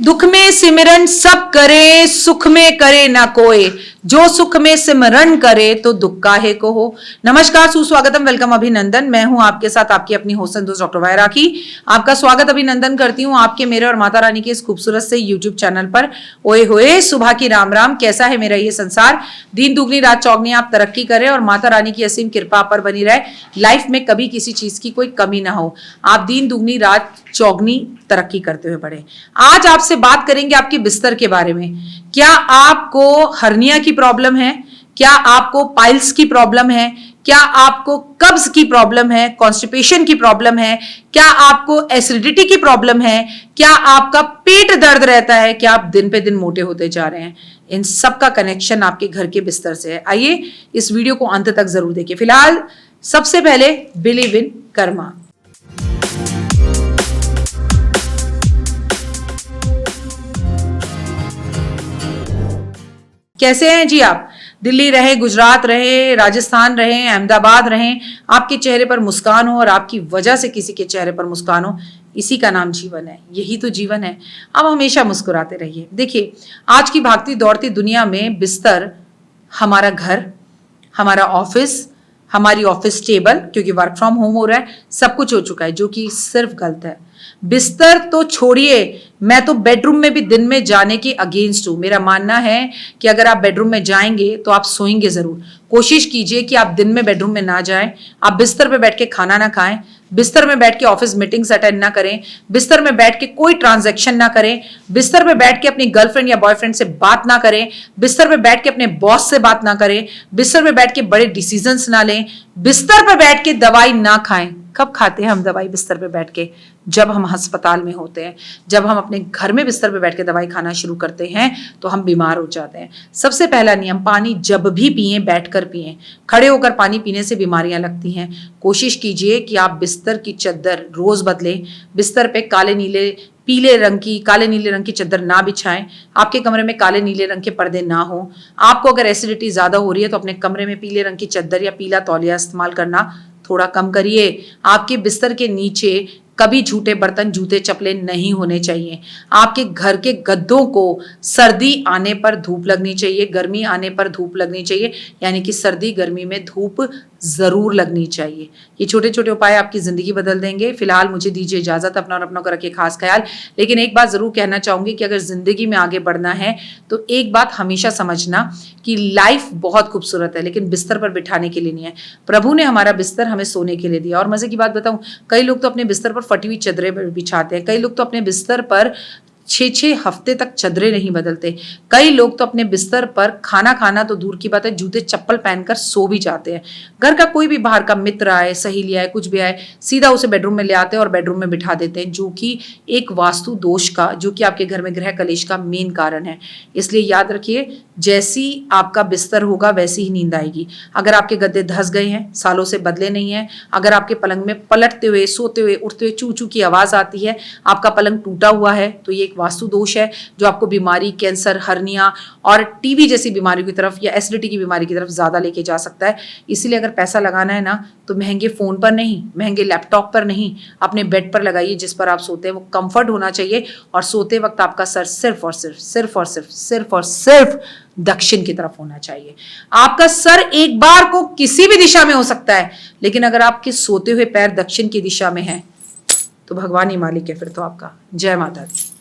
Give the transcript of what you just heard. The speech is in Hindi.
दुख में सिमरन सब करे, सुख में करे ना कोई, जो सुख में सिमरन करे तो दुख काहे को हो। नमस्कार, सुस्वागतम, वेलकम, अभिनंदन। मैं हूं आपके साथ आपकी अपनी होस्ट दोस्त डॉक्टर वायरा की। आपका स्वागत अभिनंदन करती हूं आपके, मेरे और माता रानी के इस खूबसूरत से यूट्यूब चैनल पर। ओए होए, सुबह की राम राम। कैसा है मेरा ये संसार? दिन दुगनी रात चौगनी, आप तरक्की करें और माता रानी की असीम कृपा पर बनी रहे। लाइफ में कभी किसी चीज की कोई कमी ना हो, आप दिन दुगनी रात चौगनी तरक्की करते हुए बढ़े। आज आपसे बात करेंगे आपके बिस्तर के बारे में। क्या आपको हर्निया की प्रॉब्लम है? क्या आपको पाइल्स की प्रॉब्लम है? क्या आपको कब्ज की प्रॉब्लम है? कॉन्स्टिपेशन की प्रॉब्लम है? क्या आपको एसिडिटी की प्रॉब्लम है? क्या आपका पेट दर्द रहता है? क्या आप दिन पे दिन मोटे होते जा रहे हैं? इन सब का कनेक्शन आपके घर के बिस्तर से है। आइए इस वीडियो को अंत तक जरूर देखिए। फिलहाल सबसे पहले बिलीव इन कर्मा। कैसे हैं जी आप? दिल्ली रहे, गुजरात रहे, राजस्थान रहे, अहमदाबाद रहे, आपके चेहरे पर मुस्कान हो और आपकी वजह से किसी के चेहरे पर मुस्कान हो, इसी का नाम जीवन है। यही तो जीवन है। अब हमेशा मुस्कुराते रहिए। देखिए, आज की भागती दौड़ती दुनिया में बिस्तर हमारा घर, हमारा ऑफिस, हमारी ऑफिस टेबल, क्योंकि वर्क फ्रॉम होम हो रहा है, सब कुछ हो चुका है, जो कि सिर्फ गलत है। बिस्तर तो छोड़िए, मैं तो बेडरूम में भी दिन में जाने के अगेंस्ट हूं। मेरा मानना है कि अगर आप बेडरूम में जाएंगे तो आप सोएंगे जरूर। कोशिश कीजिए कि आप दिन में बेडरूम में ना जाएं। आप बिस्तर पे बैठ के खाना ना खाएं, बिस्तर में बैठ के ऑफिस मीटिंग्स अटेंड ना करें, बिस्तर में बैठ के कोई ट्रांजैक्शन ना करें, बिस्तर में बैठ के अपनी गर्लफ्रेंड या बॉयफ्रेंड से बात ना करें, बिस्तर में बैठ के अपने बॉस से बात ना करें, बिस्तर में बैठ के बड़े डिसीजंस ना लें, बिस्तर पे बैठ के दवाई ना खाएं। कब खाते हैं हम दवाई बिस्तर पे बैठ के? जब हम अस्पताल में होते हैं। जब हम अपने घर में बिस्तर पे बैठ के दवाई खाना शुरू करते हैं तो हम बीमार हो जाते हैं। सबसे पहला नियम, पानी जब भी पिएं बैठकर पिएं। खड़े होकर पानी पीने से बीमारियां लगती हैं। कोशिश कीजिए कि आप बिस्तर की चद्दर रोज बदलें। बिस्तर पे काले नीले रंग की चद्दर ना बिछाएं। आपके कमरे में काले नीले रंग के पर्दे ना हो। आपको अगर एसिडिटी ज्यादा हो रही है तो अपने कमरे में पीले रंग की चद्दर या पीला तौलिया इस्तेमाल करना थोड़ा कम करिए। आपके बिस्तर के नीचे कभी झूठे बर्तन, जूते, चप्पलें नहीं होने चाहिए। आपके घर के गद्दों को सर्दी आने पर धूप लगनी चाहिए, गर्मी आने पर धूप लगनी चाहिए, यानी कि सर्दी गर्मी में धूप जरूर लगनी चाहिए। ये छोटे छोटे उपाय आपकी जिंदगी बदल देंगे। फिलहाल मुझे दीजिए इजाजत, अपना और अपनों का रखिए खास ख्याल। लेकिन एक बात जरूर कहना चाहूंगी कि अगर जिंदगी में आगे बढ़ना है तो एक बात हमेशा समझना कि लाइफ बहुत खूबसूरत है, लेकिन बिस्तर पर बिठाने के लिए नहीं है। प्रभु ने हमारा बिस्तर हमें सोने के लिए दिया। और मजे की बात बताऊं, कई लोग तो अपने बिस्तर पर फटी हुई चादरें बिछाते हैं। कई लोग तो अपने बिस्तर पर 6-6 हफ्ते तक चादरें नहीं बदलते। कई लोग तो अपने बिस्तर पर खाना खाना तो दूर की बात है, जूते चप्पल पहनकर सो भी जाते हैं। घर का कोई भी बाहर का मित्र आए, सहेली आए, कुछ भी आए, सीधा उसे बेडरूम में ले आते हैं और बेडरूम में बिठा देते हैं, जो कि एक वास्तु दोष का, जो कि आपके घर में ग्रह कलेश का मेन कारण है। इसलिए याद रखिए, जैसी आपका बिस्तर होगा वैसी ही नींद आएगी। अगर आपके गद्दे धस गए हैं, सालों से बदले नहीं है, अगर आपके पलंग में पलटते हुए, सोते हुए, उठते हुए चू चू की आवाज आती है, आपका पलंग टूटा हुआ है, तो ये एक वास्तु दोष है जो आपको बीमारी, कैंसर, हर्निया और टीबी जैसी बीमारी की तरफ या एसिडिटी की बीमारी की तरफ ज्यादा लेके जा सकता है। इसीलिए अगर पैसा लगाना है ना, तो महंगे फोन पर नहीं, महंगे लैपटॉप पर नहीं, अपने बेड पर लगाइए जिस पर आप सोते हैं। वो कंफर्ट होना चाहिए और सोते वक्त आपका सर सिर्फ और सिर्फ सिर्फ और सिर्फ सिर्फ और सिर्फ दक्षिण की तरफ होना चाहिए। आपका सर एक बार को किसी भी दिशा में हो सकता है, लेकिन अगर आपके सोते हुए पैर दक्षिण की दिशा में है तो भगवान ही मालिक है फिर तो आपका। जय माता दी।